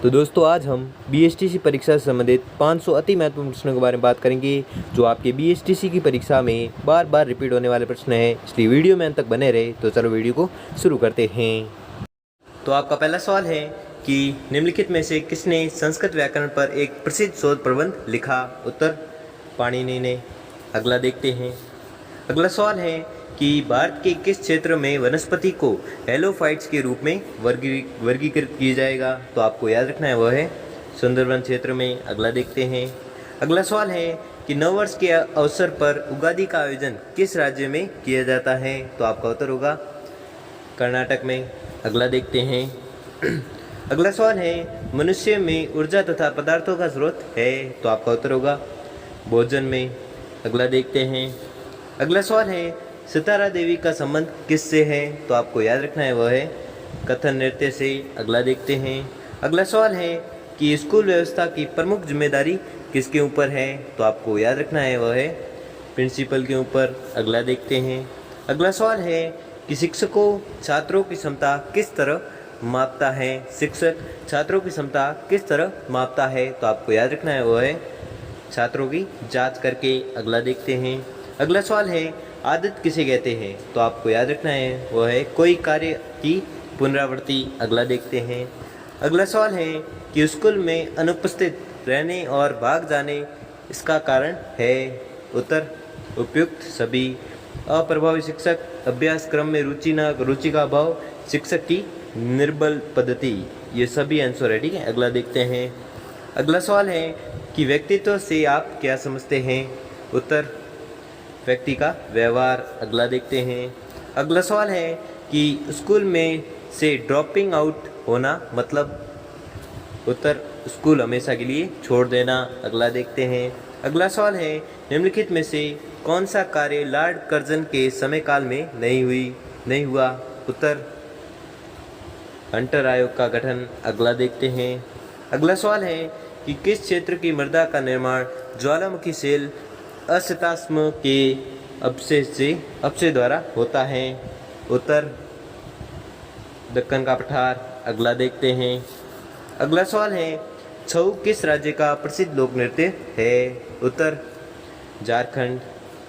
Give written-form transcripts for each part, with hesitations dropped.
तो दोस्तों आज हम बीएसटीसी परीक्षा से संबंधित 500 अति महत्वपूर्ण प्रश्नों के बारे में बात करेंगे जो आपके बीएसटीसी की परीक्षा में बार बार रिपीट होने वाले प्रश्न हैं। इसलिए वीडियो में अंत तक बने रहे। तो चलो वीडियो को शुरू करते हैं। तो आपका पहला सवाल है कि निम्नलिखित में से किसने संस्कृत व्याकरण पर एक प्रसिद्ध शोध प्रबंध लिखा? उत्तर पाणिनि ने। अगला देखते हैं। अगला सवाल है कि भारत के किस क्षेत्र में वनस्पति को हेलोफाइट्स के रूप में वर्गीकृत किया जाएगा? तो आपको याद रखना है वह है सुंदरवन क्षेत्र में। अगला देखते हैं। अगला सवाल है कि नववर्ष के अवसर पर उगादि का आयोजन किस राज्य में किया जाता है? तो आपका उत्तर होगा कर्नाटक में। अगला देखते हैं। अगला सवाल है मनुष्य में ऊर्जा तथा पदार्थों का स्रोत है? तो आपका उत्तर होगा भोजन में। अगला देखते हैं। अगला सवाल है सितारा देवी का संबंध किससे है? तो आपको याद रखना है वह है कथक नृत्य से। अगला देखते हैं। अगला सवाल है कि स्कूल व्यवस्था की प्रमुख जिम्मेदारी किसके ऊपर है? तो आपको याद रखना है वह है प्रिंसिपल के ऊपर। अगला देखते हैं। अगला सवाल है कि शिक्षकों छात्रों की क्षमता किस तरह मापता है? शिक्षक छात्रों की क्षमता किस तरह मापता है? तो आपको याद रखना है वह है छात्रों की जांच करके। अगला देखते हैं। अगला सवाल है आदत किसे कहते हैं? तो आपको याद रखना है वह है कोई कार्य की पुनरावृत्ति। अगला देखते हैं। अगला सवाल है कि स्कूल में अनुपस्थित रहने और भाग जाने इसका कारण है? उत्तर उपयुक्त सभी। अप्रभावी शिक्षक, अभ्यास क्रम में रुचि का अभाव, शिक्षक की निर्बल पद्धति, ये सभी आंसर है। ठीक है। अगला देखते हैं। अगला सवाल है कि व्यक्तित्व से आप क्या समझते हैं? उत्तर व्यक्ति का व्यवहार। अगला देखते हैं। अगला सवाल है कि स्कूल में से ड्रॉपिंग आउट होना मतलब? उत्तर स्कूल हमेशा के लिए छोड़ देना। अगला देखते हैं। अगला सवाल है निम्नलिखित में से कौन सा कार्य लॉर्ड कर्जन के समय काल में नहीं हुआ? उत्तर हंटर आयोग का गठन। अगला देखते हैं। अगला सवाल है कि किस क्षेत्र की मृदा का निर्माण ज्वालामुखी सेल असिताश्म के अपक्षय द्वारा होता है? उत्तर दक्कन का पठार। अगला देखते हैं। अगला सवाल है छऊ किस राज्य का प्रसिद्ध लोक नृत्य है? उत्तर झारखंड।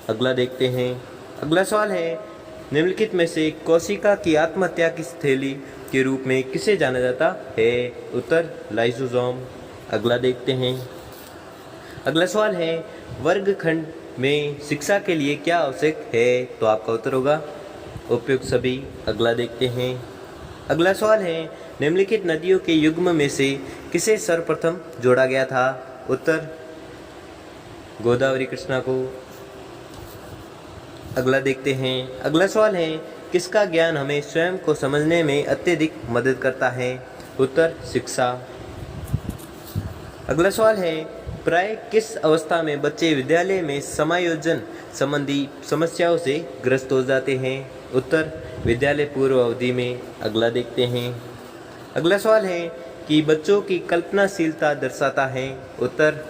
अगला देखते हैं। अगला सवाल है निम्नलिखित में से कोशिका की आत्महत्या की स्थैली के रूप में किसे जाना जाता है? उत्तर लाइसोसोम। अगला देखते हैं। अगला सवाल है वर्गखंड में शिक्षा के लिए क्या आवश्यक है? तो आपका उत्तर होगा उपयुक्त सभी। अगला देखते हैं। अगला सवाल है निम्नलिखित नदियों के युग्म में से किसे सर्वप्रथम जोड़ा गया था? उत्तर गोदावरी कृष्णा को। अगला देखते हैं। अगला सवाल है किसका ज्ञान हमें स्वयं को समझने में अत्यधिक मदद करता है? उत्तर शिक्षा। अगला सवाल है प्राय किस अवस्था में बच्चे विद्यालय में समायोजन संबंधी समस्याओं से ग्रस्त हो जाते हैं? उत्तर विद्यालय पूर्व अवधि में। अगला देखते हैं। अगला सवाल है कि बच्चों की कल्पनाशीलता दर्शाता है? उत्तर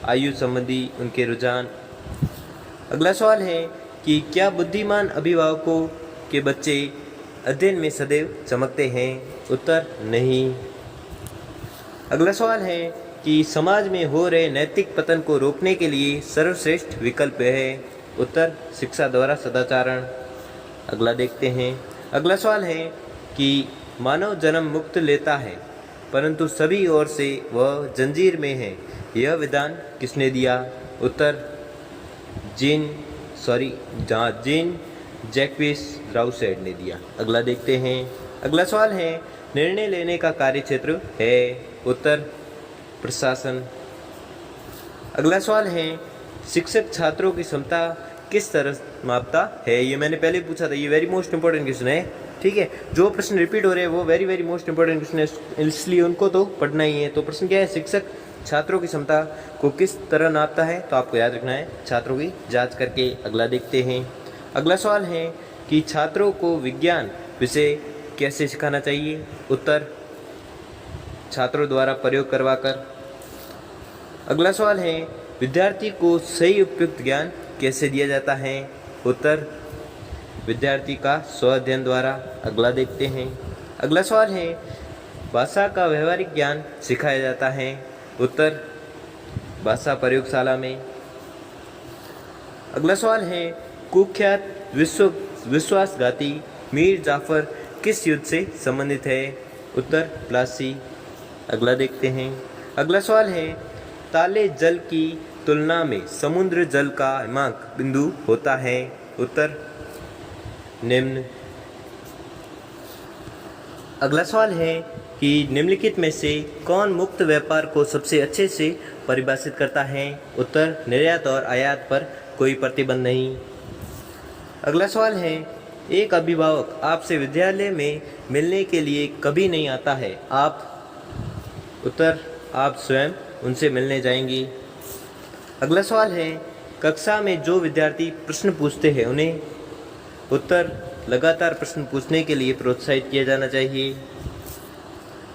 आयु संबंधी उनके रुझान। अगला सवाल है कि क्या बुद्धिमान अभिभावकों के बच्चे अध्ययन में सदैव चमकते हैं? उत्तर नहीं। अगला सवाल है कि समाज में हो रहे नैतिक पतन को रोकने के लिए सर्वश्रेष्ठ विकल्प है? उत्तर शिक्षा द्वारा सदाचारण। अगला देखते हैं। अगला सवाल है कि मानव जन्म मुक्त लेता है परंतु सभी ओर से वह जंजीर में है, यह विधान किसने दिया? उत्तर जीन जैक्विस राउसेट ने दिया। अगला देखते हैं। अगला सवाल है निर्णय लेने का कार्यक्षेत्र है? उत्तर प्रशासन। अगला सवाल है शिक्षक छात्रों की क्षमता किस तरह मापता है? ये मैंने पहले पूछा था। ये वेरी मोस्ट इंपॉर्टेंट क्वेश्चन है। ठीक है। जो प्रश्न रिपीट हो रहे हैं वो वेरी मोस्ट इंपॉर्टेंट क्वेश्चन है, इसलिए उनको तो पढ़ना ही है। तो प्रश्न क्या है? शिक्षक छात्रों की क्षमता को किस तरह नापता है? तो आपको याद रखना है छात्रों की जांच करके। अगला देखते हैं। अगला सवाल है कि छात्रों को विज्ञान विषय कैसे सिखाना चाहिए? उत्तर छात्रों द्वारा प्रयोग करवाकर। अगला सवाल है विद्यार्थी को सही उपयुक्त ज्ञान कैसे दिया जाता है? उत्तर विद्यार्थी का स्व अध्ययन द्वारा। अगला देखते हैं। अगला सवाल है भाषा का व्यवहारिक ज्ञान सिखाया जाता है? उत्तर भाषा प्रयोगशाला में। अगला सवाल है, कुख्यात विश्वासघाती मीर जाफर किस युद्ध से संबंधित है? उत्तर प्लासी। अगला देखते हैं। अगला सवाल है, ताले जल की तुलना में समुद्र जल का हिमांक बिंदु होता है? उत्तर निम्न। अगला सवाल है कि निम्नलिखित में से कौन मुक्त व्यापार को सबसे अच्छे से परिभाषित करता है? उत्तर निर्यात और आयात पर कोई प्रतिबंध नहीं। अगला सवाल है, एक अभिभावक आपसे विद्यालय में मिलने के लिए कभी नहीं आता है, आप? उत्तर आप स्वयं उनसे मिलने जाएंगी। अगला सवाल है, कक्षा में जो विद्यार्थी प्रश्न पूछते हैं उन्हें? उत्तर लगातार प्रश्न पूछने के लिए प्रोत्साहित किया जाना चाहिए।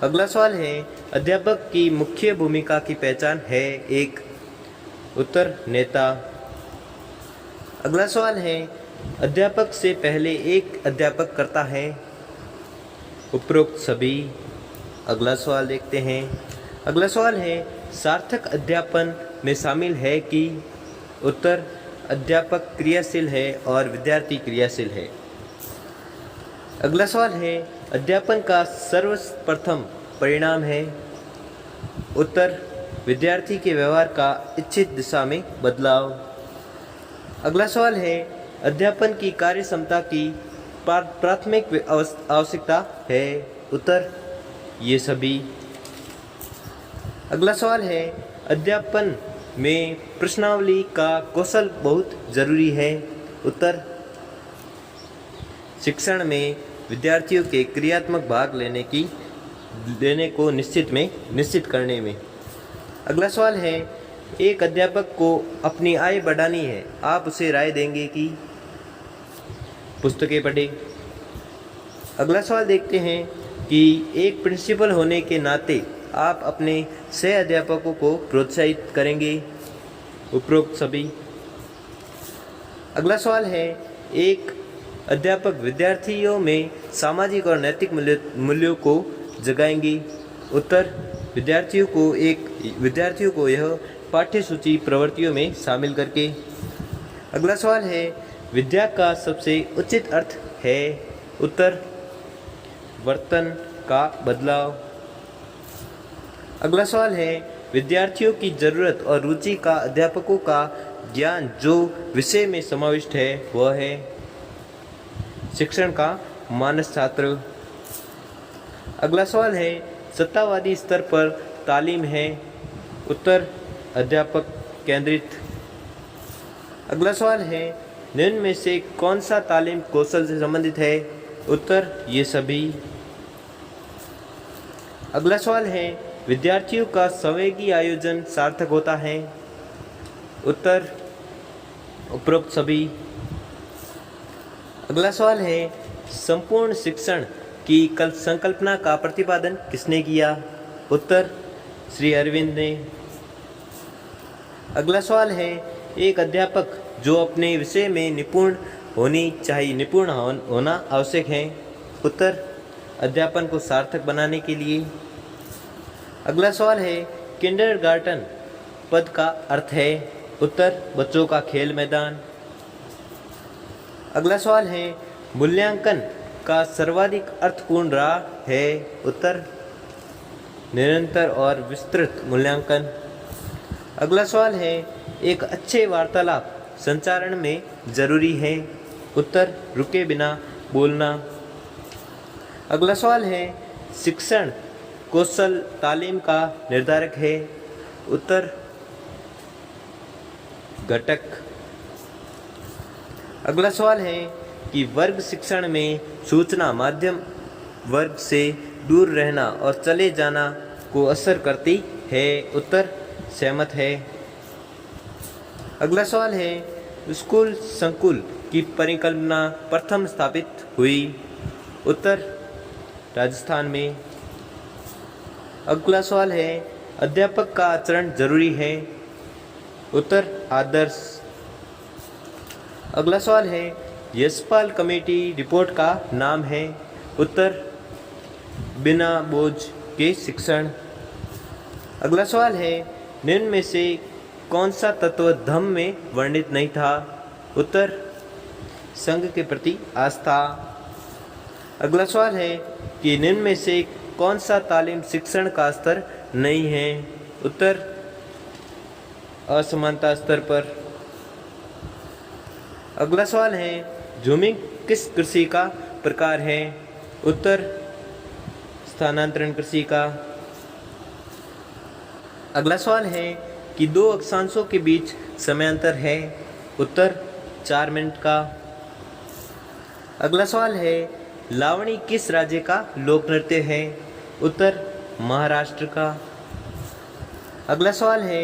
अगला सवाल है, अध्यापक की मुख्य भूमिका की पहचान है? एक। उत्तर नेता। अगला सवाल है, अध्यापक से पहले एक अध्यापक करता है? उपरोक्त सभी। अगला सवाल देखते हैं। अगला सवाल है, सार्थक अध्यापन में शामिल है कि? उत्तर अध्यापक क्रियाशील है और विद्यार्थी क्रियाशील है। अगला सवाल है, अध्यापन का सर्वप्रथम परिणाम है? उत्तर विद्यार्थी के व्यवहार का इच्छित दिशा में बदलाव। अगला सवाल है, अध्यापन की कार्य क्षमता की प्राथमिक आवश्यकता है? उत्तर ये सभी। अगला सवाल है, अध्यापन में प्रश्नावली का कौशल बहुत जरूरी है? उत्तर शिक्षण में विद्यार्थियों के क्रियात्मक भाग लेने को निश्चित करने में। अगला सवाल है, एक अध्यापक को अपनी आय बढ़ानी है, आप उसे राय देंगे कि? पुस्तकें पढ़े। अगला सवाल देखते हैं कि एक प्रिंसिपल होने के नाते आप अपने सह अध्यापकों को प्रोत्साहित करेंगे? उपरोक्त सभी। अगला सवाल है, एक अध्यापक विद्यार्थियों में सामाजिक और नैतिक मूल्यों को जगाएंगे? उत्तर विद्यार्थियों को यह पाठ्यसूची प्रवृत्तियों में शामिल करके। अगला सवाल है, विद्या का सबसे उचित अर्थ है? उत्तर वर्तन का बदलाव। अगला सवाल है, विद्यार्थियों की जरूरत और रुचि का अध्यापकों का ज्ञान जो विषय में समाविष्ट है वह है? शिक्षण का मानस छात्र। अगला सवाल है, सत्तावादी स्तर पर तालीम है? उत्तर अध्यापक केंद्रित। अगला सवाल है, निम्न में से कौन सा तालीम कौशल से संबंधित है? उत्तर ये सभी। अगला सवाल है, विद्यार्थियों का संवेगी आयोजन सार्थक होता है? उत्तर उपरोक्त सभी। अगला सवाल है, संपूर्ण शिक्षण की संकल्पना का प्रतिपादन किसने किया? उत्तर श्री अरविंद ने। अगला सवाल है, एक अध्यापक जो अपने विषय में निपुण होना आवश्यक है? उत्तर अध्यापन को सार्थक बनाने के लिए। अगला सवाल है, किंडरगार्टन पद का अर्थ है? उत्तर बच्चों का खेल मैदान। अगला सवाल है, मूल्यांकन का सर्वाधिक अर्थपूर्ण रहा है? उत्तर निरंतर और विस्तृत मूल्यांकन। अगला सवाल है, एक अच्छे वार्तालाप संचारण में जरूरी है? उत्तर रुके बिना बोलना। अगला सवाल है, शिक्षण कौशल तालीम का निर्धारक है? उत्तर घटक। अगला सवाल है कि वर्ग शिक्षण में सूचना माध्यम वर्ग से दूर रहना और चले जाना को असर करती है? उत्तर सहमत है। अगला सवाल है, स्कूल संकुल की परिकल्पना प्रथम स्थापित हुई? उत्तर राजस्थान में। अगला सवाल है, अध्यापक का आचरण जरूरी है? उत्तर आदर्श। अगला सवाल है, यशपाल कमेटी रिपोर्ट का नाम है? उत्तर बिना बोझ। के शिक्षण। अगला सवाल है, निम्न में से कौन सा तत्व धम्म में वर्णित नहीं था? उत्तर, संघ के प्रति आस्था। अगला सवाल है कि निम्न में से कौन सा तालीम शिक्षण का स्तर नहीं है? उत्तर, असमानता स्तर पर। अगला सवाल है, झूमिंग किस कृषि का प्रकार है? उत्तर, स्थानांतरण कृषि का। अगला सवाल है कि दो अक्षांशों के बीच समयांतर है? उत्तर, 4 मिनट का। अगला सवाल है, लावणी किस राज्य का लोक नृत्य है? उत्तर, महाराष्ट्र का। अगला सवाल है,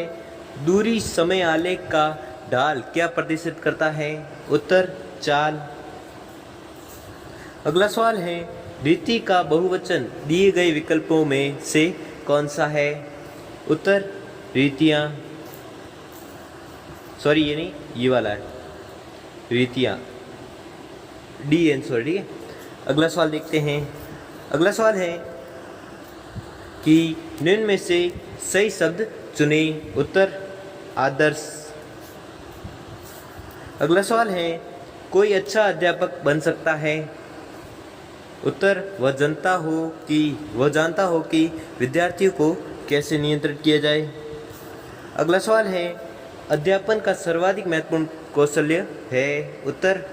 दूरी समय आलेख का ढाल क्या प्रदर्शित करता है? उत्तर, चाल। अगला सवाल है, रीति का बहुवचन दिए गए विकल्पों में से कौन सा है? उत्तर, रीतियाँ। सॉरी, ये नहीं, ये वाला है, रीतियाँ, डी आंसर, ठीक है। अगला सवाल देखते हैं। अगला सवाल है कि निम्न में से सही शब्द चुने। उत्तर, आदर्श। अगला सवाल है, कोई अच्छा अध्यापक बन सकता है? उत्तर, वह जानता हो कि विद्यार्थियों को कैसे नियंत्रित किया जाए। अगला सवाल है, अध्यापन का सर्वाधिक महत्वपूर्ण कौशल्य है? उत्तर,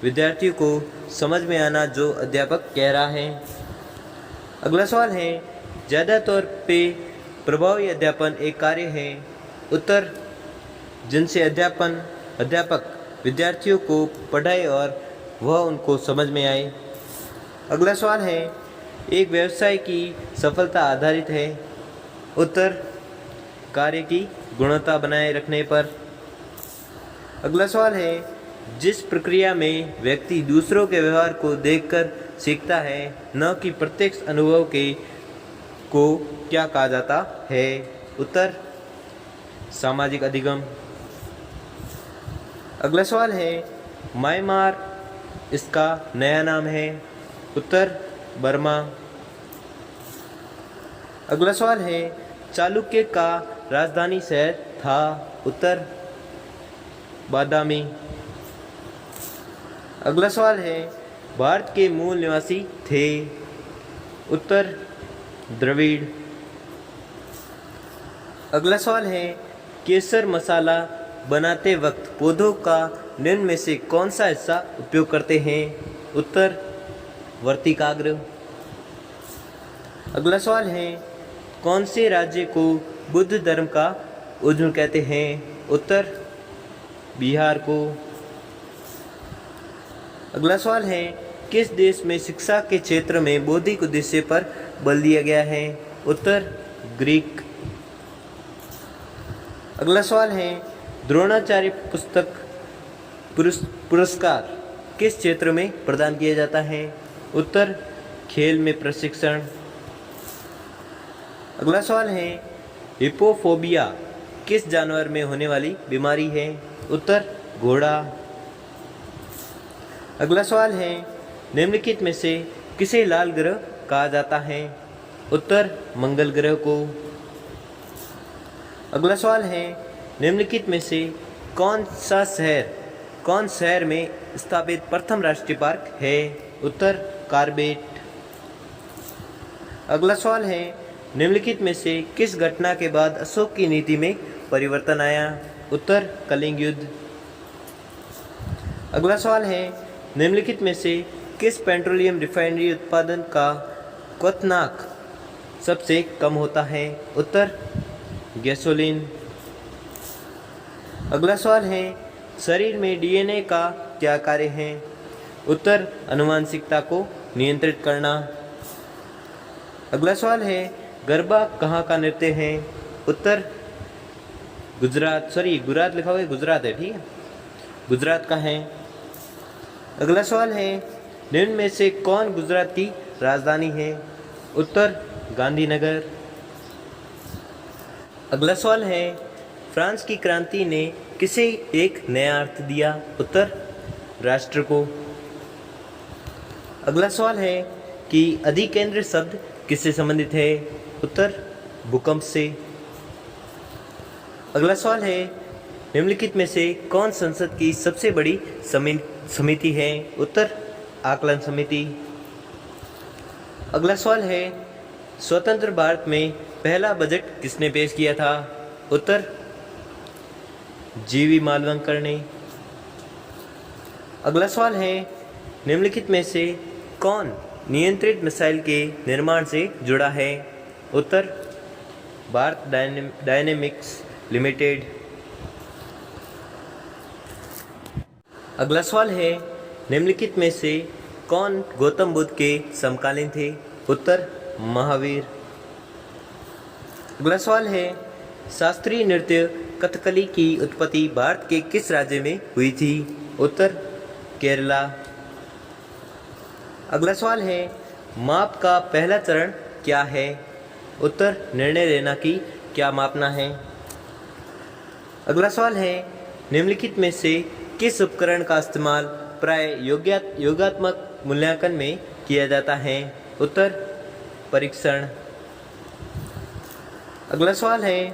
विद्यार्थियों को समझ में आना जो अध्यापक कह रहा है। अगला सवाल है, ज़्यादा तौर पे प्रभावी अध्यापन एक कार्य है? उत्तर, जिनसे अध्यापक विद्यार्थियों को पढ़ाए और वह उनको समझ में आए। अगला सवाल है, एक व्यवसाय की सफलता आधारित है? उत्तर, कार्य की गुणवत्ता बनाए रखने पर। अगला सवाल है, जिस प्रक्रिया में व्यक्ति दूसरों के व्यवहार को देखकर सीखता है न कि प्रत्यक्ष अनुभव को क्या कहा जाता है? उत्तर, सामाजिक अधिगम। अगला सवाल है, म्यांमार इसका नया नाम है? उत्तर, बर्मा। अगला सवाल है, चालुक्य का राजधानी शहर था? उत्तर, बादामी। अगला सवाल है, भारत के मूल निवासी थे? उत्तर, द्रविड़। अगला सवाल है, केसर मसाला बनाते वक्त पौधों का निम्न में से कौन सा हिस्सा उपयोग करते हैं? उत्तर, वर्तिकाग्र। अगला सवाल है, कौन से राज्य को बुद्ध धर्म का उज्जैन कहते हैं? उत्तर, बिहार को। अगला सवाल है, किस देश में शिक्षा के क्षेत्र में बौद्धिक उद्देश्य पर बल दिया गया है? उत्तर, ग्रीक। अगला सवाल है, द्रोणाचार्य पुस्तक पुरस्कार किस क्षेत्र में प्रदान किया जाता है? उत्तर, खेल में प्रशिक्षण। अगला सवाल है, हिपोफोबिया किस जानवर में होने वाली बीमारी है? उत्तर, घोड़ा। अगला सवाल है, निम्नलिखित में से किसे लाल ग्रह कहा जाता है? उत्तर, मंगल ग्रह को। अगला सवाल है, निम्नलिखित में से कौन शहर में स्थापित प्रथम राष्ट्रीय पार्क है? उत्तर, कार्बेट। अगला सवाल है, निम्नलिखित में से किस घटना के बाद अशोक की नीति में परिवर्तन आया? उत्तर, कलिंग युद्ध। अगला सवाल है, निम्नलिखित में से किस पेट्रोलियम रिफाइनरी उत्पादन का क्वथनांक सबसे कम होता है? उत्तर, गैसोलीन। अगला सवाल है, शरीर में डीएनए का क्या कार्य है? उत्तर, आनुवंशिकता को नियंत्रित करना। अगला सवाल है, गरबा कहाँ का नृत्य है? उत्तर, गुजरात लिखा हुआ है, गुजरात है, ठीक है, गुजरात का है। अगला सवाल है, निम्न में से कौन गुजरात की राजधानी है? उत्तर, गांधीनगर। अगला सवाल है, फ्रांस की क्रांति ने किसे एक नया अर्थ दिया? उत्तर, राष्ट्र को। अगला सवाल है, कि अधिकेंद्र शब्द किससे संबंधित है? उत्तर भूकंप से। अगला सवाल है, निम्नलिखित में से कौन संसद की सबसे बड़ी समिति है? उत्तर आकलन समिति। अगला सवाल है, स्वतंत्र भारत में पहला बजट किसने पेश किया था? उत्तर जीवी मालवंकर ने। अगला सवाल है, निम्नलिखित में से कौन नियंत्रित मिसाइल के निर्माण से जुड़ा है? उत्तर भारत डायनेमिक्स लिमिटेड। अगला सवाल है, निम्नलिखित में से कौन गौतम बुद्ध के समकालीन थे? उत्तर महावीर। अगला सवाल है, शास्त्रीय नृत्य कथकली की उत्पत्ति भारत के किस राज्य में हुई थी? उत्तर केरला। अगला सवाल है, माप का पहला चरण क्या है? उत्तर निर्णय लेना कि क्या मापना है। अगला सवाल है, निम्नलिखित में से किस उपकरण का इस्तेमाल प्राय योगात्मक मूल्यांकन में किया जाता है? उत्तर परीक्षण। अगला सवाल है,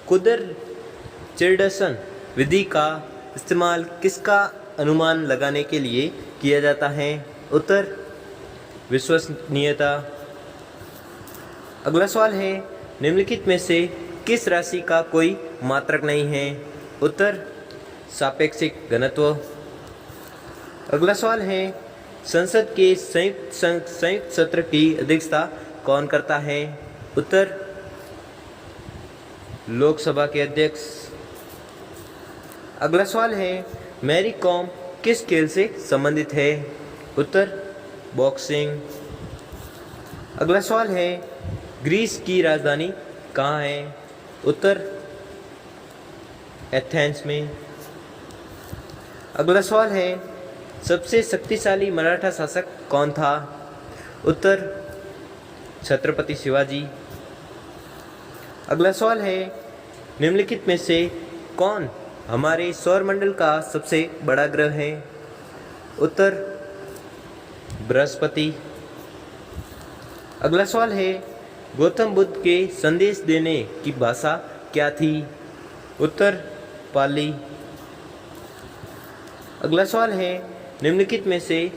कुदर-चिर्डसन विधि का इस्तेमाल किसका अनुमान लगाने के लिए किया जाता है? उत्तर विश्वसनीयता। अगला सवाल है, निम्नलिखित में से किस राशि का कोई मात्रक नहीं है? उत्तर सापेक्षिक घनत्व। अगला सवाल है, संसद के संयुक्त सत्र की अध्यक्षता कौन करता है? उत्तर लोकसभा के अध्यक्ष। अगला सवाल है, मैरी कॉम किस खेल से संबंधित है? उत्तर बॉक्सिंग। अगला सवाल है, ग्रीस की राजधानी कहाँ है? उत्तर एथेंस में। अगला सवाल है, सबसे शक्तिशाली मराठा शासक कौन था? उत्तर छत्रपति शिवाजी। अगला सवाल है, निम्नलिखित में से कौन हमारे सौरमंडल का सबसे बड़ा ग्रह है? उत्तर बृहस्पति। अगला सवाल है, गौतम बुद्ध के संदेश देने की भाषा क्या थी? उत्तर पाली। अगला सवाल है, निम्नलिखित में से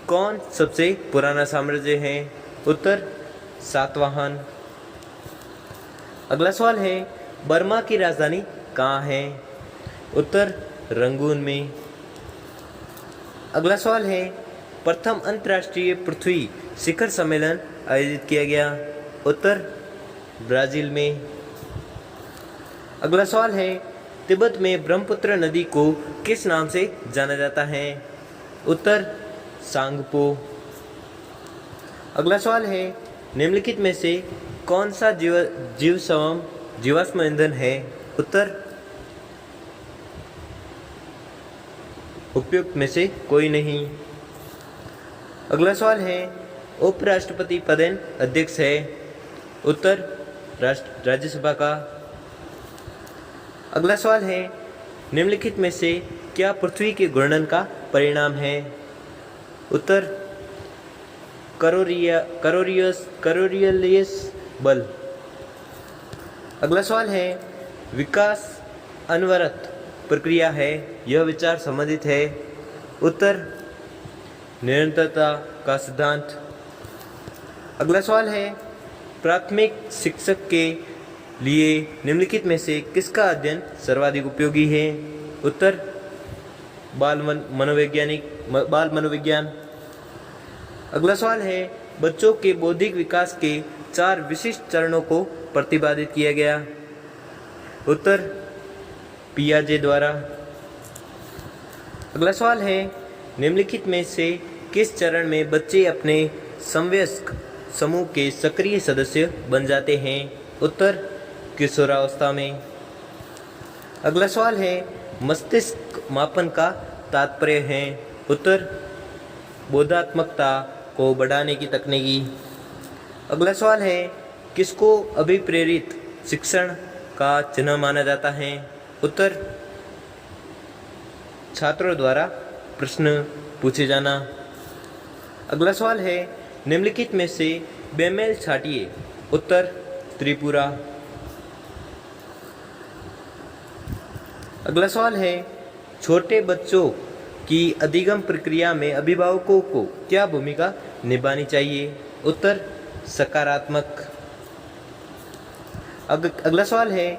कौन सबसे पुराना साम्राज्य है? उत्तर सातवाहन। अगला सवाल है, बर्मा की राजधानी कहाँ है? उत्तर रंगून में। अगला सवाल है, प्रथम अंतर्राष्ट्रीय पृथ्वी शिखर सम्मेलन आयोजित किया गया? उत्तर ब्राजील में। अगला सवाल है, तिब्बत में ब्रह्मपुत्र नदी को किस नाम से जाना जाता है? उत्तर सांगपो। अगला सवाल है, निम्नलिखित में से कौन सा जीवाश्म ईंधन है? उत्तर उपयुक्त में से कोई नहीं। अगला सवाल है, उपराष्ट्रपति पदेन अध्यक्ष है? उत्तर राज्यसभा का। अगला सवाल है, निम्नलिखित में से क्या पृथ्वी के घूर्णन का परिणाम है? उत्तर करोरियलिस बल। अगला सवाल है, विकास अनवरत प्रक्रिया है, यह विचार संबंधित है? उत्तर निरंतरता का सिद्धांत। अगला सवाल है, प्राथमिक शिक्षक के लिए निम्नलिखित में से किसका अध्ययन सर्वाधिक उपयोगी है? उत्तर बाल मनोविज्ञान। अगला सवाल है, बच्चों के बौद्धिक विकास के 4 विशिष्ट चरणों को प्रतिपादित किया गया? उत्तर पियाजे द्वारा। अगला सवाल है, निम्नलिखित में से किस चरण में बच्चे अपने समवयस्क समूह के सक्रिय सदस्य बन जाते हैं? उत्तर किशोरावस्था में। अगला सवाल है, मस्तिष्क मापन का तात्पर्य है? उत्तर बोधात्मकता को बढ़ाने की तकनीकी। अगला सवाल है, किसको अभिप्रेरित शिक्षण का चिन्ह माना जाता है? उत्तर छात्रों द्वारा प्रश्न पूछे जाना। अगला सवाल है, निम्नलिखित में से बेमेल छांटिए। उत्तर त्रिपुरा। अगला सवाल है, छोटे बच्चों की अधिगम प्रक्रिया में अभिभावकों को क्या भूमिका निभानी चाहिए? उत्तर सकारात्मक। अगला सवाल है,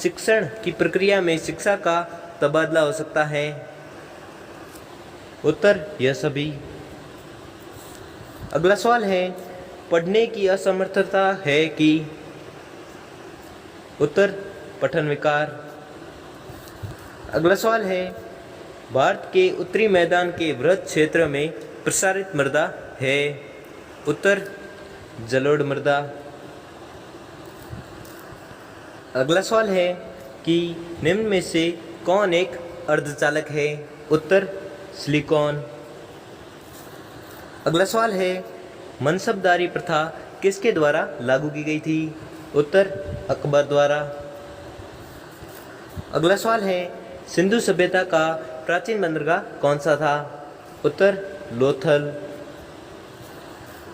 शिक्षण की प्रक्रिया में शिक्षा का तबादला हो सकता है? उत्तर यह सभी। अगला सवाल है, पढ़ने की असमर्थता है कि? उत्तर पठन विकार। अगला सवाल है, भारत के उत्तरी मैदान के वृहद क्षेत्र में प्रसारित मृदा है? उत्तर जलोढ़ मृदा। अगला सवाल है कि निम्न में से कौन एक अर्धचालक है? उत्तर सिलिकॉन। अगला सवाल है, मनसबदारी प्रथा किसके द्वारा लागू की गई थी? उत्तर अकबर द्वारा। अगला सवाल है, सिंधु सभ्यता का प्राचीन बंदरगाह कौन सा था? उत्तर लोथल।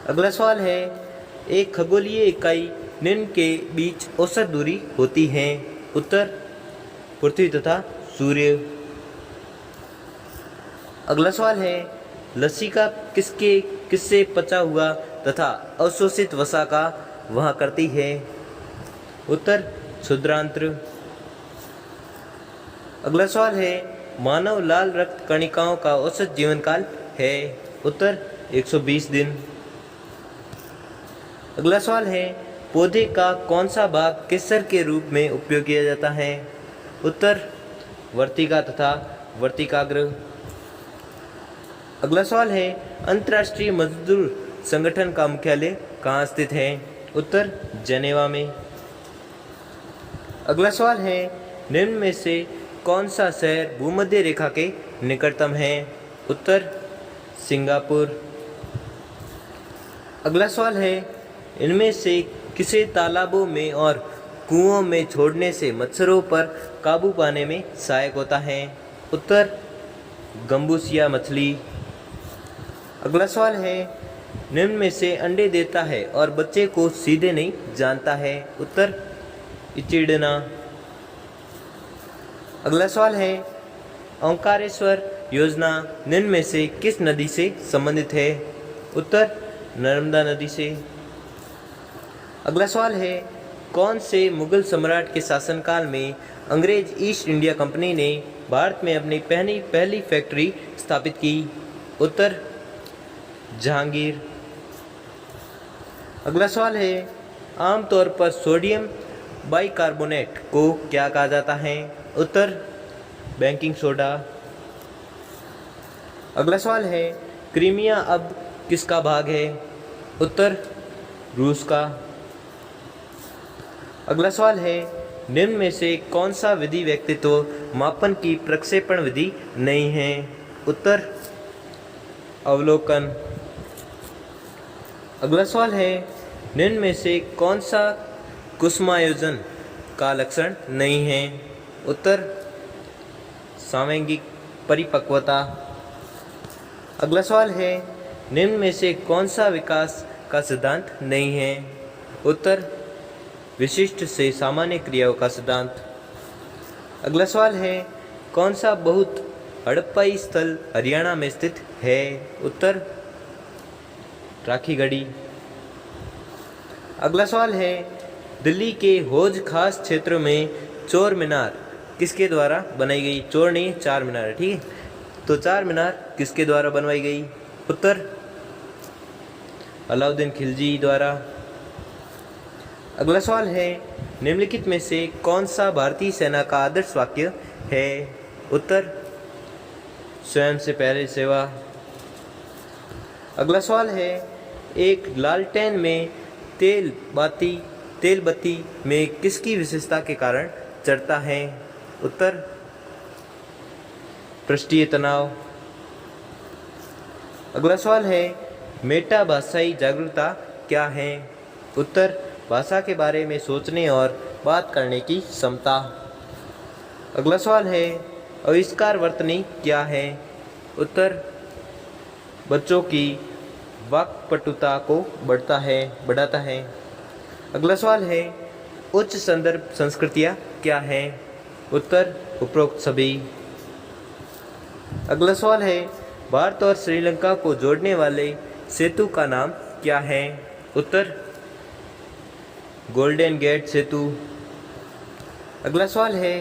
अगला सवाल है, एक खगोलीय इकाई निम्न के बीच औसत दूरी होती है? उत्तर पृथ्वी तथा सूर्य। अगला सवाल है, लसिका किससे पचा हुआ तथा अवशोषित वसा का वहन करती है? उत्तर क्षुद्रांत्र। अगला सवाल है, मानव लाल रक्त कणिकाओं का औसत जीवन काल है? उत्तर 120 दिन। अगला सवाल है, पौधे का कौन सा भाग केसर के रूप में उपयोग किया जाता है? उत्तर वर्तिका तथा वर्तिकाग्र। अगला सवाल है, अंतर्राष्ट्रीय मजदूर संगठन का मुख्यालय कहाँ स्थित है? उत्तर जेनेवा में। अगला सवाल है, निम्न में से कौन सा शहर भूमध्य रेखा के निकटतम है? उत्तर सिंगापुर। अगला सवाल है, इनमें से किसे तालाबों में और कुओं में छोड़ने से मच्छरों पर काबू पाने में सहायक होता है? उत्तर गंबूसिया मछली। अगला सवाल है, निम्न में से अंडे देता है और बच्चे को सीधे नहीं जानता है? उत्तर इचिडना। अगला सवाल है, ओंकारेश्वर योजना निम्न में से किस नदी से संबंधित है? उत्तर नर्मदा नदी से। अगला सवाल है, कौन से मुगल सम्राट के शासनकाल में अंग्रेज ईस्ट इंडिया कंपनी ने भारत में अपनी पहली फैक्ट्री स्थापित की? उत्तर जहांगीर। अगला सवाल है, आमतौर पर सोडियम बाइकार्बोनेट को क्या कहा जाता है? उत्तर बेकिंग सोडा। अगला सवाल है, क्रीमिया अब किसका भाग है? उत्तर रूस का। अगला सवाल है, निम्न में से कौन सा विधि व्यक्तित्व मापन की प्रक्षेपण विधि नहीं है? उत्तर अवलोकन। अगला सवाल है, निम्न में से कौन सा कुसुमायोजन का लक्षण नहीं है? उत्तर सामैंगिक परिपक्वता। अगला सवाल है, निम्न में से कौन सा विकास का सिद्धांत नहीं है? उत्तर विशिष्ट से सामान्य क्रियाओं का सिद्धांत। अगला सवाल है, कौन सा बहुत हड़प्पाई स्थल हरियाणा में स्थित है? उत्तर राखीगढ़ी। अगला सवाल है, दिल्ली के हौज खास क्षेत्र में चोर मीनार किसके द्वारा बनाई गई? चोर नहीं, चार मीनार है, ठीक है। तो चार मीनार किसके द्वारा बनवाई गई? उत्तर अलाउद्दीन खिलजी द्वारा। अगला सवाल है, निम्नलिखित में से कौन सा भारतीय सेना का आदर्श वाक्य है? उत्तर स्वयं से पहले सेवा। अगला सवाल है, एक लालटेन में तेल बत्ती में किसकी विशेषता के कारण चढ़ता है? उत्तर पृष्ठीय तनाव। अगला सवाल है, मेटा भाषाई जागरूकता क्या है? उत्तर भाषा के बारे में सोचने और बात करने की क्षमता। अगला सवाल है, आविष्कार वर्तनी क्या है? उत्तर बच्चों की वाक्पटुता को बढ़ाता है। अगला सवाल है, उच्च संदर्भ संस्कृतियाँ क्या हैं? उत्तर, उपरोक्त सभी। अगला सवाल है, भारत और श्रीलंका को जोड़ने वाले सेतु का नाम क्या है? उत्तर, गोल्डन गेट सेतु। अगला सवाल है,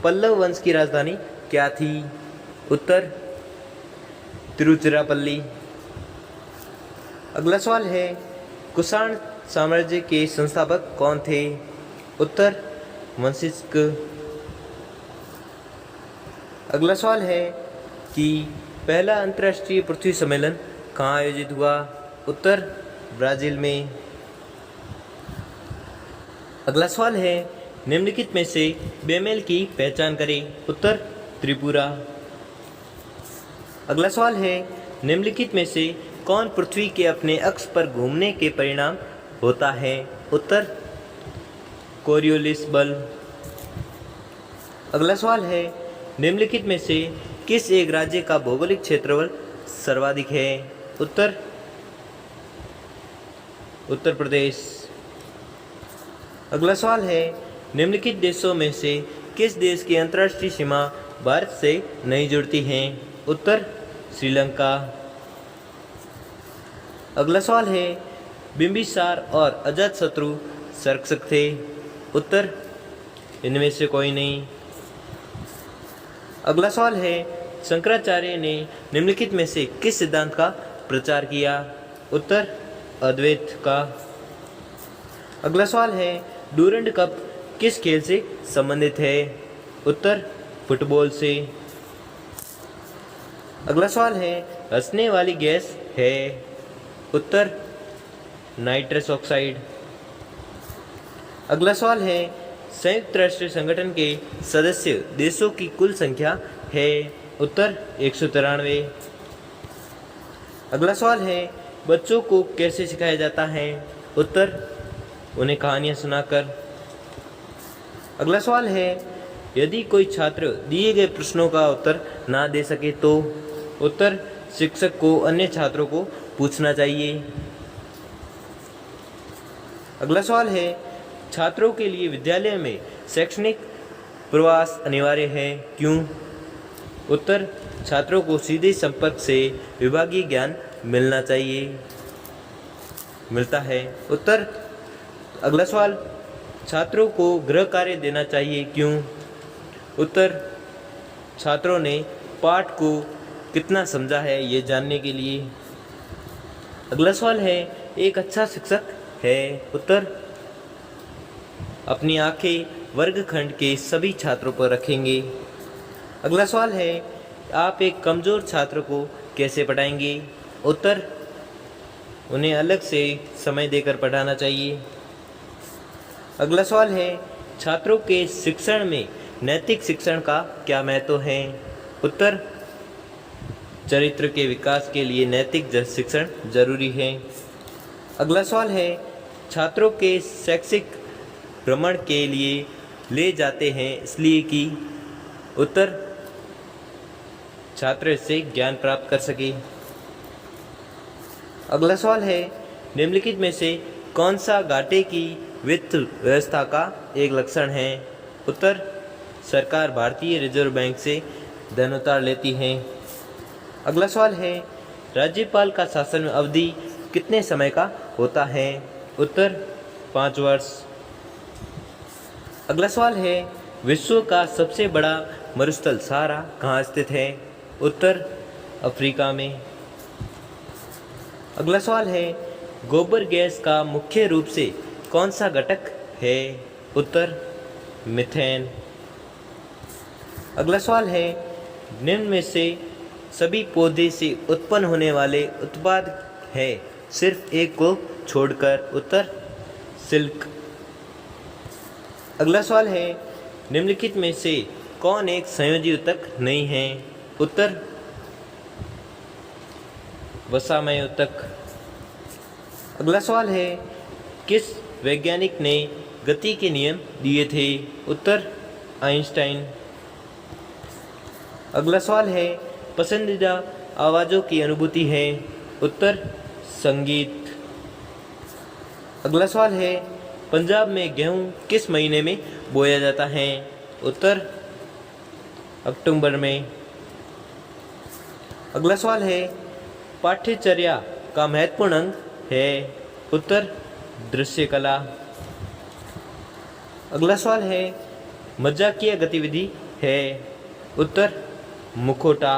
पल्लव वंश की राजधानी क्या थी? उत्तर, तिरुचिरापल्ली। अगला सवाल है, कुषाण साम्राज्य के संस्थापक कौन थे? उत्तर, वंशिक। अगला सवाल है कि पहला अंतर्राष्ट्रीय पृथ्वी सम्मेलन कहाँ आयोजित हुआ? उत्तर, ब्राज़ील में। अगला सवाल है, निम्नलिखित में से बेमेल की पहचान करें। उत्तर, त्रिपुरा। अगला सवाल है, निम्नलिखित में से कौन पृथ्वी के अपने अक्ष पर घूमने के परिणाम होता है? उत्तर, कोरियोलिस बल। अगला सवाल है, निम्नलिखित में से किस एक राज्य का भौगोलिक क्षेत्रफल सर्वाधिक है? उत्तर, उत्तर प्रदेश। अगला सवाल है, निम्नलिखित देशों में से किस देश की अंतर्राष्ट्रीय सीमा भारत से नहीं जुड़ती हैं? उत्तर, श्रीलंका। अगला सवाल है, बिंबिसार और अजातशत्रु संरक्षक थे? उत्तर, इनमें से कोई नहीं। अगला सवाल है, शंकराचार्य ने निम्नलिखित में से किस सिद्धांत का प्रचार किया? उत्तर, अद्वैत का। अगला सवाल है, डूरंड कप किस खेल से संबंधित है? उत्तर, फुटबॉल से। अगला सवाल है, हंसने वाली गैस है? उत्तर, नाइट्रस ऑक्साइड। अगला सवाल है, संयुक्त राष्ट्र संगठन के सदस्य देशों की कुल संख्या है? उत्तर, 193। अगला सवाल है, बच्चों को कैसे सिखाया जाता है? उत्तर, उन्हें कहानियाँ सुनाकर। अगला सवाल है, यदि कोई छात्र दिए गए प्रश्नों का उत्तर ना दे सके तो? उत्तर, शिक्षक को अन्य छात्रों को पूछना चाहिए। अगला सवाल है, छात्रों के लिए विद्यालय में शैक्षणिक प्रवास अनिवार्य है, क्यों? उत्तर, छात्रों को सीधे संपर्क से विभागीय ज्ञान मिलना चाहिए, मिलता है। उत्तर। अगला सवाल, छात्रों को गृह कार्य देना चाहिए, क्यों? उत्तर, छात्रों ने पाठ को कितना समझा है ये जानने के लिए। अगला सवाल है, एक अच्छा शिक्षक है? उत्तर, अपनी आंखें वर्गखंड के सभी छात्रों पर रखेंगे। अगला सवाल है, आप एक कमज़ोर छात्र को कैसे पढ़ाएंगे? उत्तर, उन्हें अलग से समय देकर पढ़ाना चाहिए। अगला सवाल है, छात्रों के शिक्षण में नैतिक शिक्षण का क्या महत्व है? उत्तर, चरित्र के विकास के लिए नैतिक शिक्षण जरूरी है। अगला सवाल है, छात्रों के शैक्षिक भ्रमण के लिए ले जाते हैं इसलिए कि? उत्तर, छात्र इससे ज्ञान प्राप्त कर सके। अगला सवाल है, निम्नलिखित में से कौन सा घाटे की वित्त व्यवस्था का एक लक्षण है? उत्तर, सरकार भारतीय रिजर्व बैंक से धन उधार लेती है। अगला सवाल है, राज्यपाल का शासन अवधि कितने समय का होता है? उत्तर, 5 वर्ष। अगला सवाल है, विश्व का सबसे बड़ा मरुस्थल सहारा कहाँ स्थित है? उत्तर, अफ्रीका में। अगला सवाल है, गोबर गैस का मुख्य रूप से कौन सा घटक है? उत्तर, मीथेन। अगला सवाल है, निम्न में से सभी पौधे से उत्पन्न होने वाले उत्पाद है सिर्फ एक को छोड़कर? उत्तर, सिल्क। अगला सवाल है, निम्नलिखित में से कौन एक संयोजी ऊतक नहीं है? उत्तर, वसामय ऊतक। अगला सवाल है, किस वैज्ञानिक ने गति के नियम दिए थे? उत्तर, आइंस्टाइन। अगला सवाल है, पसंदीदा आवाज़ों की अनुभूति है? उत्तर, संगीत। अगला सवाल है पंजाब में गेहूँ किस महीने में बोया जाता है? उत्तर अक्टूबर में। अगला सवाल है पाठ्यचर्या का महत्वपूर्ण अंग है? उत्तर दृश्य कला। अगला सवाल है मजाकिया गतिविधि है? उत्तर मुखौटा।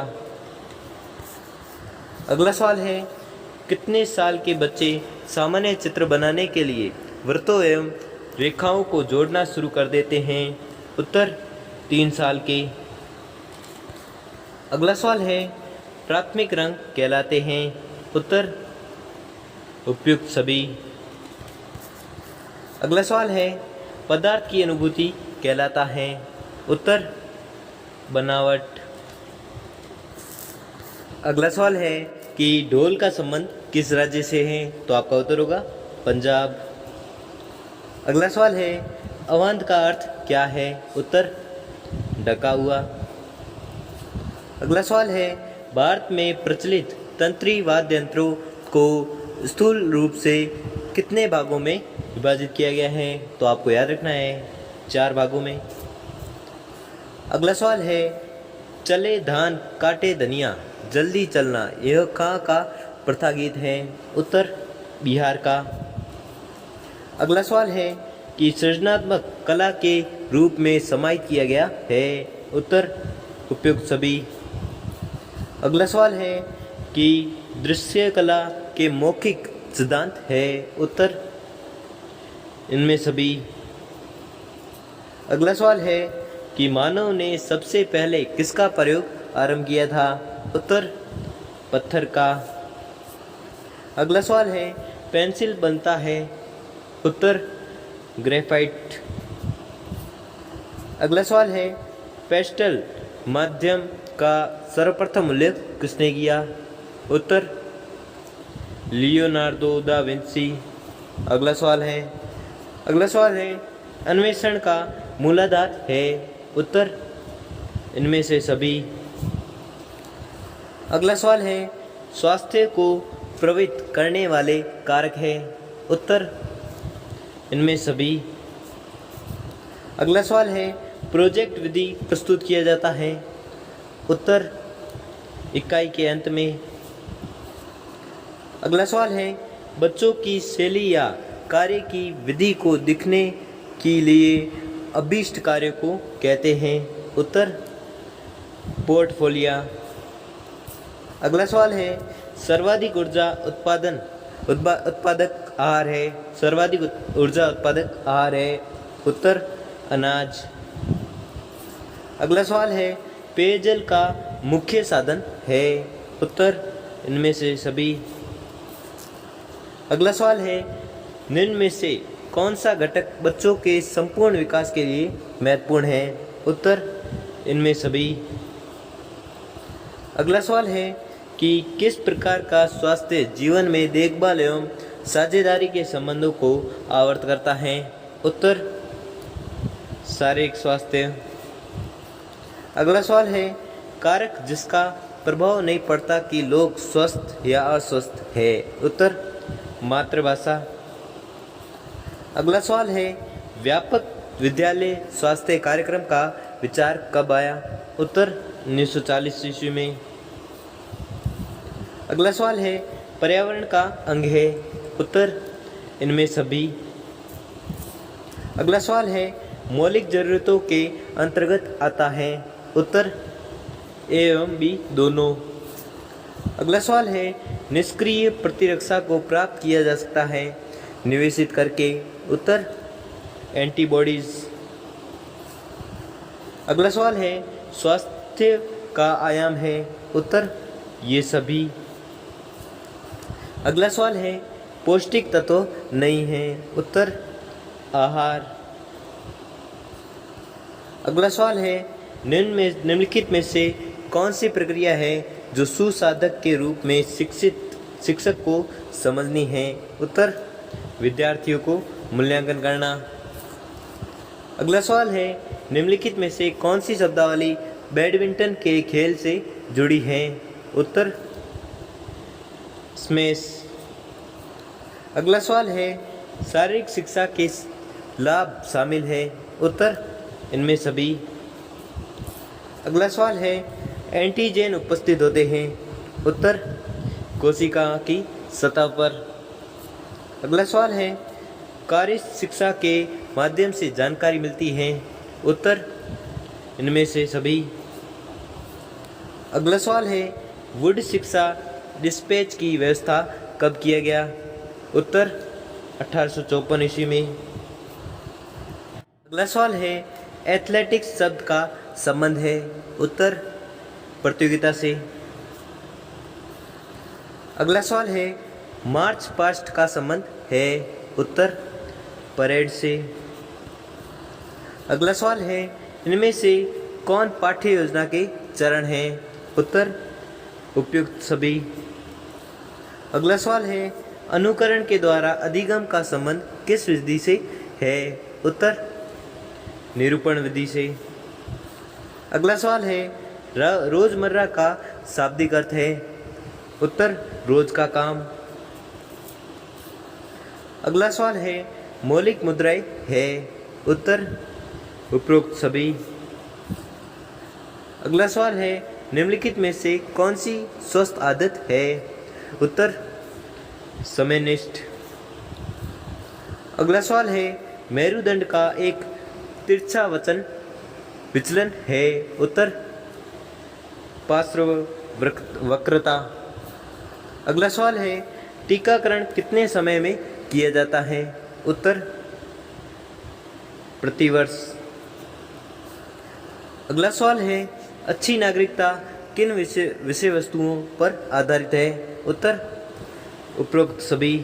अगला सवाल है कितने साल के बच्चे सामान्य चित्र बनाने के लिए वृत्तों एवं रेखाओं को जोड़ना शुरू कर देते हैं? उत्तर 3 साल के। अगला सवाल है प्राथमिक रंग कहलाते हैं? उत्तर उपयुक्त सभी। अगला सवाल है पदार्थ की अनुभूति कहलाता है? उत्तर बनावट। अगला सवाल है कि ढोल का संबंध किस राज्य से है? तो आपका उत्तर होगा पंजाब। अगला सवाल है अवांत का अर्थ क्या है? उत्तर ढका हुआ। अगला सवाल है भारत में प्रचलित तंत्री वाद्य यंत्रों को स्थूल रूप से कितने भागों में विभाजित किया गया है? तो आपको याद रखना है 4 भागों में। अगला सवाल है चले धान काटे धनिया जल्दी चलना यह कहाँ का प्रथा गीत है? उत्तर बिहार का। अगला सवाल है कि सृजनात्मक कला के रूप में समाहित किया गया है? उत्तर उपयुक्त सभी। अगला सवाल है कि दृश्य कला के मौखिक सिद्धांत है? उत्तर इनमें सभी। अगला सवाल है कि मानव ने सबसे पहले किसका प्रयोग आरंभ किया था? उत्तर पत्थर का। अगला सवाल है पेंसिल बनता है? उत्तर ग्रेफाइट। अगला सवाल है पेस्टल माध्यम का सर्वप्रथम उल्लेख किसने किया? उत्तर लियोनार्डो दा विंसी। अगला सवाल है अन्वेषण का मूलाधार है? उत्तर इनमें से सभी। अगला सवाल है स्वास्थ्य को प्रभावित करने वाले कारक है? उत्तर इनमें सभी। अगला सवाल है प्रोजेक्ट विधि प्रस्तुत किया जाता है? उत्तर इकाई के अंत में। अगला सवाल है बच्चों की शैली या कार्य की विधि को दिखने के लिए अभीष्ट कार्य को कहते हैं? उत्तर पोर्टफोलियो। अगला सवाल है सर्वाधिक ऊर्जा उत्पादक आहार है? सर्वाधिक ऊर्जा उत्पादक आहार है? उत्तर अनाज। अगला सवाल है पेयजल का मुख्य साधन है? उत्तर इनमें से सभी। अगला सवाल है निम्न में से कौन सा घटक बच्चों के संपूर्ण विकास के लिए महत्वपूर्ण है? उत्तर इनमें सभी। अगला सवाल है कि किस प्रकार का स्वास्थ्य जीवन में देखभाल एवं साझेदारी के संबंधों को आवर्त करता है? उत्तर शारीरिक स्वास्थ्य। अगला सवाल है कारक जिसका प्रभाव नहीं पड़ता कि लोग स्वस्थ या अस्वस्थ है? उत्तर मातृभाषा। अगला सवाल है व्यापक विद्यालय स्वास्थ्य कार्यक्रम का विचार कब आया? उत्तर 1940 ईस्वी में। अगला सवाल है पर्यावरण का अंग है? उत्तर इनमें सभी। अगला सवाल है मौलिक जरूरतों के अंतर्गत आता है? उत्तर ए एवं बी दोनों। अगला सवाल है निष्क्रिय प्रतिरक्षा को प्राप्त किया जा सकता है निवेशित करके? उत्तर एंटीबॉडीज। अगला सवाल है स्वास्थ्य का आयाम है? उत्तर ये सभी। अगला सवाल है पौष्टिक तत्व नहीं है? उत्तर आहार। अगला सवाल है निम्नलिखित में से कौन सी प्रक्रिया है जो सुसाधक के रूप में शिक्षक को समझनी है? उत्तर विद्यार्थियों को मूल्यांकन करना। अगला सवाल है निम्नलिखित में से कौन सी शब्दावली बैडमिंटन के खेल से जुड़ी है? उत्तर स्मैश। अगला सवाल है शारीरिक शिक्षा के लाभ शामिल है। उत्तर इनमें सभी। अगला सवाल है एंटीजन उपस्थित होते हैं। उत्तर कोशिका की सतह पर। अगला सवाल है कार्य शिक्षा के माध्यम से जानकारी मिलती है। उत्तर इनमें से सभी। अगला सवाल है वुड शिक्षा डिस्पैच की व्यवस्था कब किया गया। उत्तर 1854 ईस्वी में। अगला सवाल है एथलेटिक्स शब्द का संबंध है। उत्तर प्रतियोगिता से। अगला सवाल है मार्च पास्ट का संबंध है। उत्तर परेड से। अगला सवाल है इनमें से कौन पाठ्य योजना के चरण हैं। उत्तर उपयुक्त सभी। अगला सवाल है अनुकरण के द्वारा अधिगम का संबंध किस विधि से है। उत्तर निरूपण विधि से। अगला सवाल है रोजमर्रा का शाब्दिक अर्थ है। उत्तर रोज का काम। अगला सवाल है मौलिक मुद्राएं है। उत्तर उपरोक्त सभी। अगला सवाल है निम्नलिखित में से कौन सी स्वस्थ आदत है। उत्तर समयनिष्ठ। अगला सवाल है मेरुदंड का एक तिरछा विचलन है। उत्तर पार्श्व वक्रता। अगला सवाल है टीकाकरण कितने समय में किया जाता है। उत्तर प्रतिवर्ष। अगला सवाल है अच्छी नागरिकता किन विषय वस्तुओं पर आधारित है। उत्तर उपरोक्त सभी।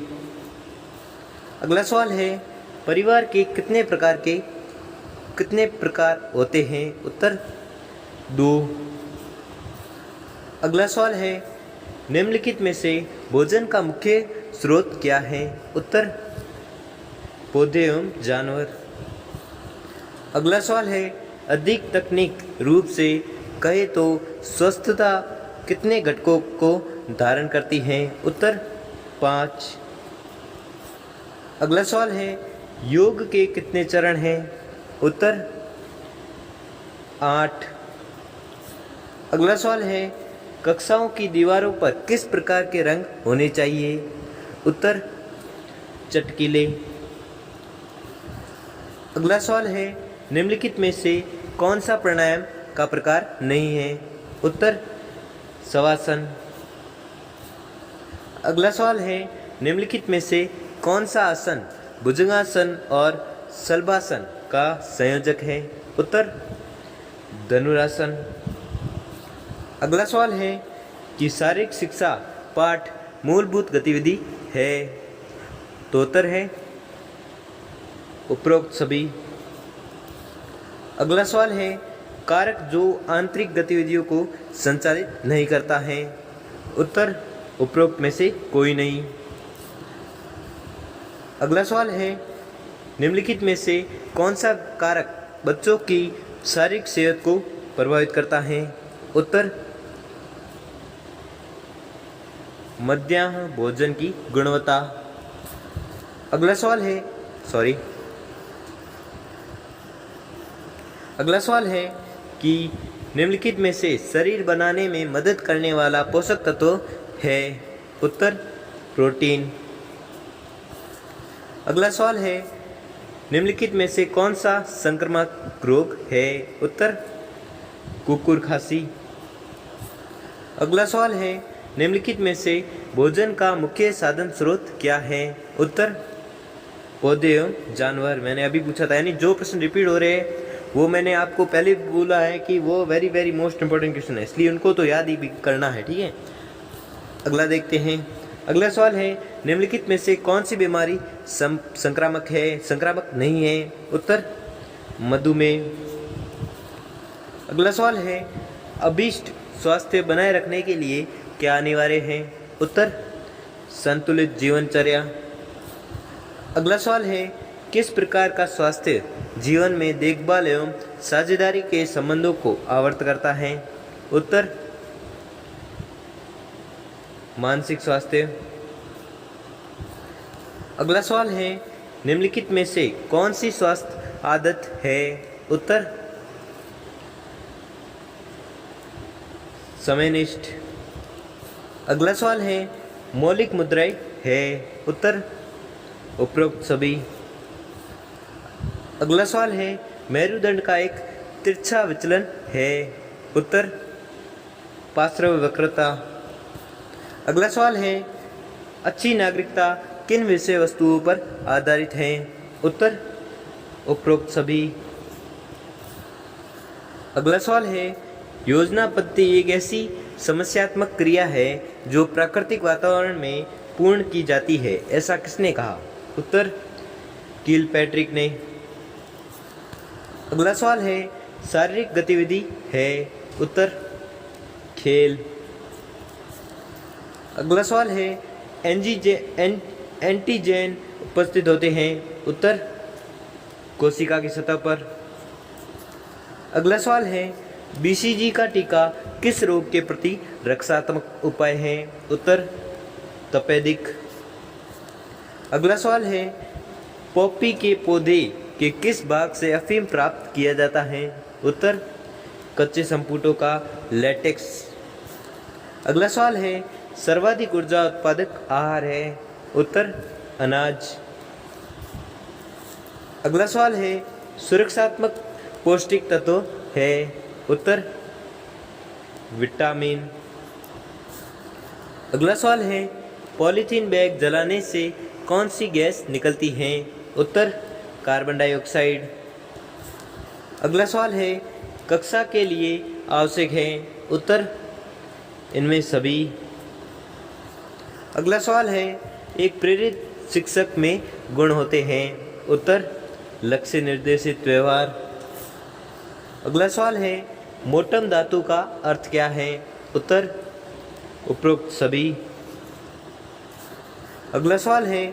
अगला सवाल है परिवार के कितने प्रकार होते हैं। उत्तर 2। अगला सवाल है निम्नलिखित में से भोजन का मुख्य स्रोत क्या है। उत्तर पौधे एवं जानवर। अगला सवाल है अधिक तकनीक रूप से कहे तो स्वस्थता कितने घटकों को धारण करती है। उत्तर 5। अगला सवाल है योग के कितने चरण हैं। उत्तर 8। अगला सवाल है कक्षाओं की दीवारों पर किस प्रकार के रंग होने चाहिए। उत्तर चटकीले। अगला सवाल है निम्नलिखित में से कौन सा प्राणायाम का प्रकार नहीं है। उत्तर शवासन। अगला सवाल है निम्नलिखित में से कौन सा आसन भुजंगासन और शलभासन का संयोजक है। उत्तर धनुरासन। अगला सवाल है कि शारीरिक शिक्षा पाठ मूलभूत गतिविधि है। तो उत्तर है उपरोक्त सभी। अगला सवाल है कारक जो आंतरिक गतिविधियों को संचालित नहीं करता है। उत्तर उपरोक्त में से कोई नहीं। अगला सवाल है निम्नलिखित में से कौन सा कारक बच्चों की शारीरिक सेहत को प्रभावित करता है। उत्तर मध्याह्न भोजन की गुणवत्ता। अगला सवाल है कि निम्नलिखित में से शरीर बनाने में मदद करने वाला पोषक तत्व है। उत्तर प्रोटीन। अगला सवाल है निम्नलिखित में से कौन सा संक्रामक रोग है। उत्तर कुकुर खांसी। अगला सवाल है निम्नलिखित में से भोजन का मुख्य साधन स्रोत क्या है। उत्तर पौधे एवं जानवर। मैंने अभी पूछा था, यानी जो प्रश्न रिपीट हो रहे हैं वो मैंने आपको पहले बोला है कि वो very very most important question है, इसलिए उनको तो याद ही भी करना है। ठीक है, अगला देखते हैं। अगला सवाल है निम्नलिखित में से कौन सी बीमारी संक्रामक है, संक्रामक नहीं है। उत्तर मधुमेह। अगला सवाल है अभीष्ट स्वास्थ्य बनाए रखने के लिए क्या अनिवार्य है। उत्तर संतुलित जीवनचर्या। अगला सवाल है किस प्रकार का स्वास्थ्य जीवन में देखभाल एवं साझेदारी के संबंधों को आवर्त करता है। उत्तर मानसिक स्वास्थ्य। अगला सवाल है, निम्नलिखित में से कौन सी स्वास्थ्य आदत है? उत्तर समयनिष्ठ। अगला सवाल है, मौलिक मुद्राएं है? उत्तर उपरोक्त सभी। अगला सवाल है, मेरुदंड का एक तिरछा विचलन है? उत्तर पार्श्व वक्रता। अगला सवाल है, अच्छी नागरिकता किन विषय वस्तुओं पर आधारित है? उत्तर उपरोक्त सभी। अगला सवाल है, योजना पद्धति एक ऐसी समस्यात्मक क्रिया है जो प्राकृतिक वातावरण में पूर्ण की जाती है, ऐसा किसने कहा? उत्तर किलपैट्रिक ने। अगला सवाल है, शारीरिक गतिविधि है? उत्तर खेल। अगला सवाल है, एंटीजेन उपस्थित होते हैं? उत्तर कोशिका की सतह पर। अगला सवाल है, बीसीजी का टीका किस रोग के प्रति रक्षात्मक उपाय है? उत्तर तपेदिक। अगला सवाल है, पॉपी के पौधे के किस भाग से अफीम प्राप्त किया जाता है? उत्तर कच्चे संपुटों का लेटेक्स। अगला सवाल है, सर्वाधिक ऊर्जा उत्पादक आहार है? उत्तर अनाज। अगला सवाल है, सुरक्षात्मक पौष्टिक तत्व है? उत्तर विटामिन। अगला सवाल है, पॉलीथीन बैग जलाने से कौन सी गैस निकलती है? उत्तर कार्बन डाइऑक्साइड। अगला सवाल है, कक्षा के लिए आवश्यक है? उत्तर इनमें सभी। अगला सवाल है, एक प्रेरित शिक्षक में गुण होते हैं? उत्तर लक्ष्य निर्देशित व्यवहार। अगला सवाल है, मोटम धातु का अर्थ क्या है? उत्तर उपरोक्त सभी। अगला सवाल है,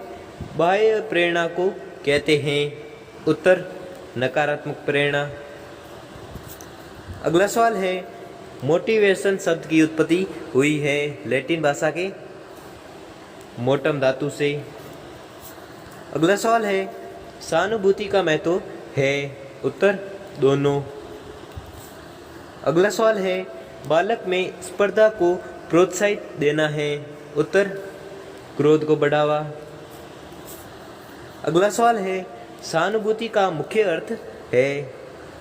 बाह्य प्रेरणा को कहते हैं? उत्तर नकारात्मक प्रेरणा। अगला सवाल है, मोटिवेशन शब्द की उत्पत्ति हुई है लैटिन भाषा के मोटम धातु से। अगला सवाल है, सहानुभूति का महत्व है? उत्तर दोनों। अगला सवाल है, बालक में स्पर्धा को प्रोत्साहित देना है? उत्तर क्रोध को बढ़ावा। अगला सवाल है, सहानुभूति का मुख्य अर्थ है?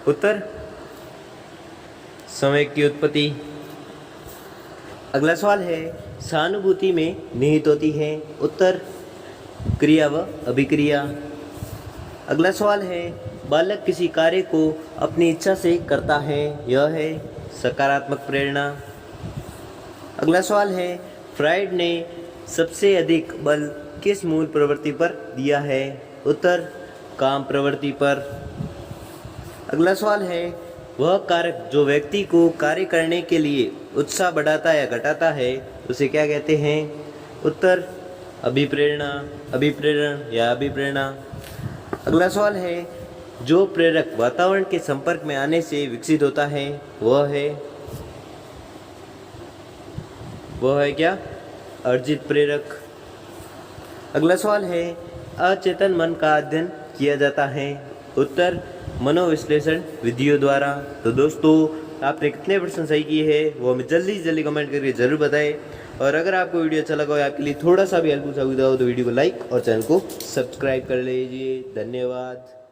उत्तर समय की उत्पत्ति। अगला सवाल है, सहानुभूति में निहित होती है? उत्तर क्रिया व अभिक्रिया। अगला सवाल है, बालक किसी कार्य को अपनी इच्छा से करता है, यह है सकारात्मक प्रेरणा। अगला सवाल है, फ्राइड ने सबसे अधिक बल किस मूल प्रवृत्ति पर दिया है? उत्तर काम प्रवृत्ति पर। अगला सवाल है, वह कारक जो व्यक्ति को कार्य करने के लिए उत्साह बढ़ाता या घटाता है उसे क्या कहते हैं? उत्तर अभिप्रेरणा, अभिप्रेरण या अभिप्रेरणा। अगला सवाल है, जो प्रेरक वातावरण के संपर्क में आने से विकसित होता है वह है क्या? अर्जित प्रेरक। अगला सवाल है, अचेतन मन का अध्ययन किया जाता है? उत्तर मनोविश्लेषण विधियों द्वारा। तो दोस्तों, आपने कितने प्रश्न सही किए हैं वो हमें जल्दी से जल्दी कमेंट करके ज़रूर बताएं। और अगर आपको वीडियो अच्छा लगा हो, आपके लिए थोड़ा सा भी हेल्पफुल साबित हो तो वीडियो को लाइक और चैनल को सब्सक्राइब कर लीजिए। धन्यवाद।